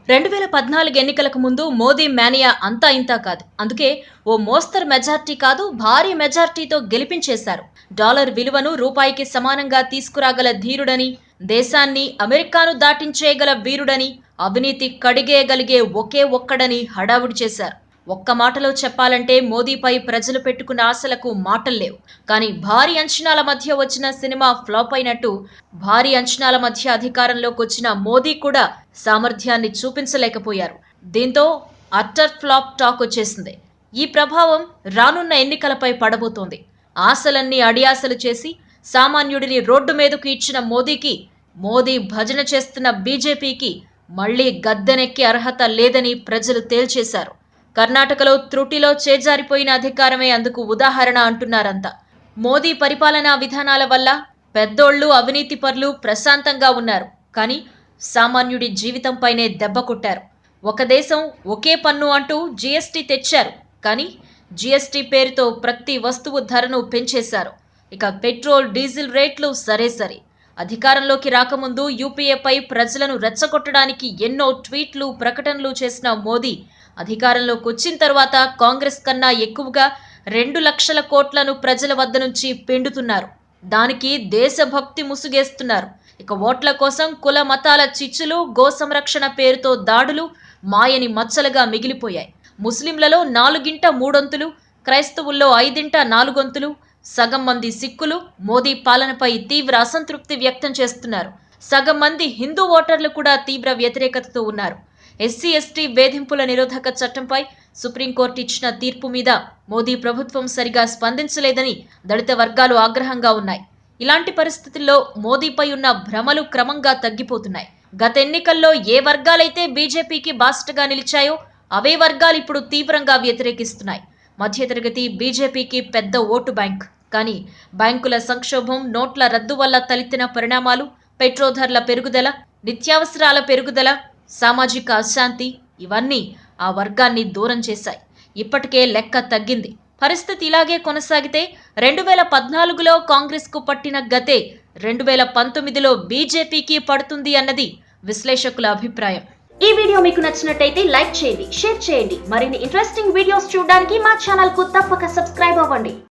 2014 ఎన్నికలకు ముందు మోదీ మేనియా అంతా ఇంతా కాదు. అందుకే ఓ మోస్తరు మెజార్టీ కాదు, భారీ మెజార్టీతో గెలిపించేశారు. డాలర్ విలువను రూపాయికి సమానంగా తీసుకురాగల ధీరుడని, దేశాన్ని అమెరికాను దాటించేయగల వీరుడని, అవినీతి కడిగేయగలిగే ఒకే ఒక్కడని హడావుడి చేశారు. ఒక్క మాటలో చెప్పాలంటే మోదీపై ప్రజలు పెట్టుకున్న ఆశలకు మాటల్లేవు. కానీ భారీ అంచనాల మధ్య వచ్చిన సినిమా ఫ్లాప్ అయినట్టు, భారీ అంచనాల మధ్య అధికారంలోకి వచ్చిన మోదీ కూడా సామర్థ్యాన్ని చూపించలేకపోయారు. దీంతో అట్టర్ ఫ్లాప్ టాక్ వచ్చేసింది. ఈ ప్రభావం రానున్న ఎన్నికలపై పడబోతోంది. ఆశలన్నీ అడియాసలు చేసి సామాన్యుడిని రోడ్డు మీదకు ఇచ్చిన మోదీకి, మోదీ భజన చేస్తున్న బీజేపీకి మళ్లీ గద్దెనెక్కే అర్హత లేదని ప్రజలు తేల్చేశారు. కర్ణాటకలో త్రుటిలో చేజారిపోయిన అధికారమే అందుకు ఉదాహరణ అంటున్నారంతా. మోదీ పరిపాలనా విధానాల వల్ల పెద్దోళ్లు, అవినీతి పరులు ప్రశాంతంగా ఉన్నారు. కానీ సామాన్యుడి జీవితంపైనే దెబ్బ కొట్టారు. ఒక దేశం ఒకే పన్ను అంటూ జీఎస్టీ తెచ్చారు. కానీ జీఎస్టీ పేరుతో ప్రతి వస్తువు ధరను పెంచేశారు. ఇక పెట్రోల్, డీజిల్ రేట్లు సరే. అధికారంలోకి రాకముందు యూపీఏపై ప్రజలను రెచ్చగొట్టడానికి ఎన్నో ట్వీట్లు, ప్రకటనలు చేసిన మోదీ అధికారంలోకి వచ్చిన తర్వాత కాంగ్రెస్ కన్నా ఎక్కువగా 2 లక్షల కోట్లను ప్రజల వద్ద నుంచి పిండుతున్నారు. దానికి దేశభక్తి ముసుగేస్తున్నారు. ఇక ఓట్ల కోసం కుల మతాల చిచ్చులు, గో సంరక్షణ పేరుతో దాడులు మాయని మచ్చలుగా మిగిలిపోయాయి. ముస్లింలలో 4/3 క్రైస్తవుల్లో 5/4, సగం మంది సిక్కులు మోదీ పాలనపై తీవ్ర అసంతృప్తి వ్యక్తం చేస్తున్నారు. సగం మంది హిందూ ఓటర్లు కూడా తీవ్ర వ్యతిరేకతతో ఉన్నారు. ఎస్సీ ఎస్టీ వేధింపుల నిరోధక చట్టంపై సుప్రీంకోర్టు ఇచ్చిన తీర్పు మీద మోదీ ప్రభుత్వం సరిగా స్పందించలేదని దళిత వర్గాలు ఆగ్రహంగా ఉన్నాయి. ఇలాంటి పరిస్థితుల్లో మోదీపై ఉన్న భ్రమలు క్రమంగా తగ్గిపోతున్నాయి. గత ఎన్నికల్లో ఏ వర్గాలైతే బీజేపీకి బాసటగా నిలిచాయో అవే వర్గాలు ఇప్పుడు తీవ్రంగా వ్యతిరేకిస్తున్నాయి. మధ్యతరగతి బీజేపీకి పెద్ద ఓటు బ్యాంక్. కానీ బ్యాంకుల సంక్షోభం, నోట్ల రద్దు వల్ల తలెత్తిన పరిణామాలు, పెట్రోల్ ధరల పెరుగుదల, నిత్యావసరాల పెరుగుదల, సామాజిక అశాంతి ఇవన్నీ ఆ వర్గాన్ని దూరం చేశాయి. ఇప్పటికే లెక్క తగ్గింది. పరిస్థితి ఇలాగే కొనసాగితే 2014లో కాంగ్రెస్కు పట్టిన గతే 2019లో బీజేపీకి పడుతుంది అన్నది విశ్లేషకుల అభిప్రాయం. ఈ వీడియో మీకు నచ్చినట్టయితే లైక్ చేయండి, షేర్ చేయండి. మరిన్ని ఇంట్రెస్టింగ్ వీడియోస్ చూడడానికి మా ఛానల్ కు తప్పక సబ్స్క్రైబ్ అవ్వండి.